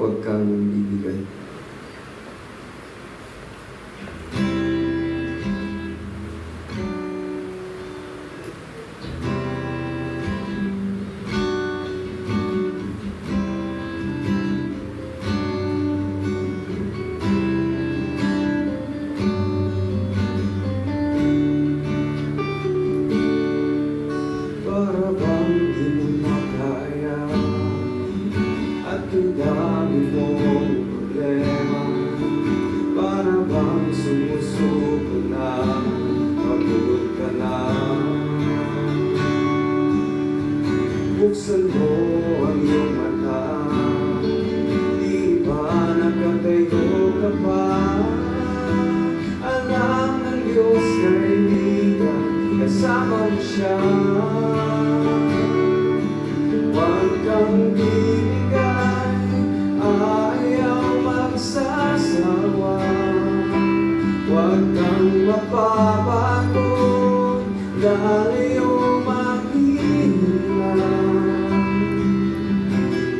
huwag kang bibigay. Para bang di mo makaya at ang dami mong problema? Para bang sumusuko na, pagod ka na? Buksan mo ang iyong mata, di ba nakatayo ka pa? Alam ng Diyos kaibigan, kasama mo siya. Huwag kang bibigay, ayaw magsasawa. Huwag kang mapapagod, lalayo maghihina.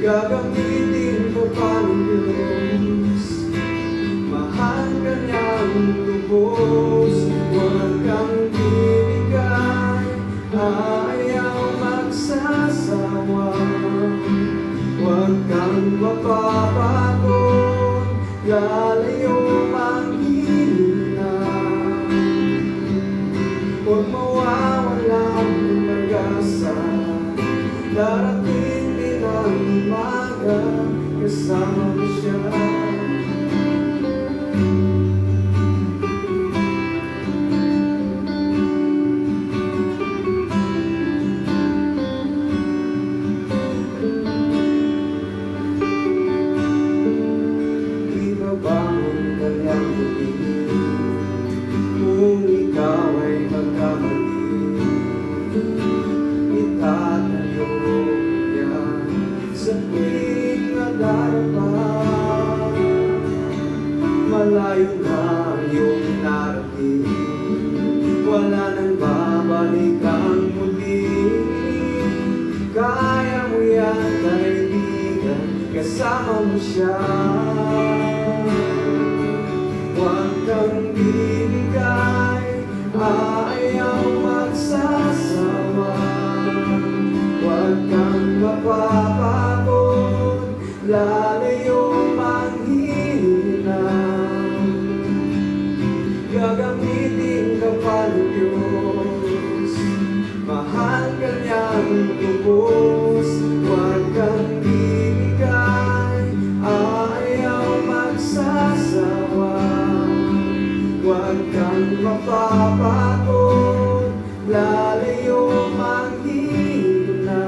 Gagamitin ka pa ng Diyos, mahal ka niyang lubos. Huwag kang bibigay, ayaw magsasawa. Huwag kang mapapagod, lalayo maghihina. Huwag mawawala ng pag-asa, darating din ang umaga, kasama mo siya. Bangon kanyang tumingin kung ikaw ay magkamali. Itatayo niya sa tuwing nadarapa. Malayo na ang iyong narating, wala nang babalik ang muli. Kaya mo yan kaibigan, kasama mo siya. Huwag kang bibigay, ayaw magsasawa. Huwag kang mapapagod, lalayo manghihina. Gagamitin ka pa ng Diyos, mahal ka niyang lubos. Huwag kang bibigay, ayaw magsasawa. Huwag kang mapapagod, lalayo manghihina.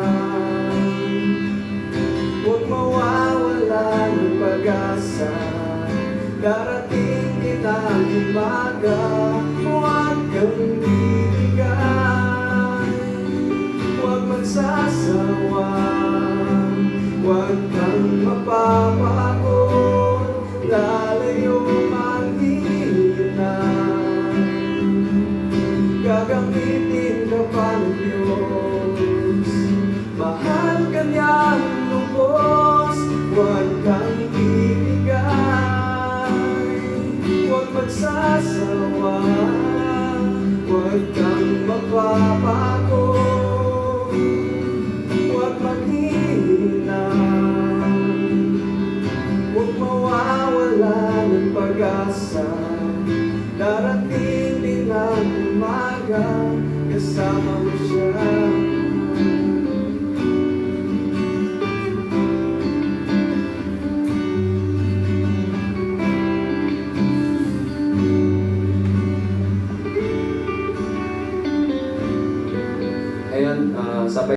Huwag mawawala ng pag-asa, darating din ang umaga. Huwag kang bibigay, huwag magsasawa. Huwag kang mapapagod, lalayo maghihina. Gagamitin ka pa ng Diyos, mahal ka niyang lubos. Huwag kang bibigay, huwag magsasawa. Huwag kang mapapagod, huwag maghihina. Huwag mawawala ng pag-asa, darating din ang umaga, kasama mo siya.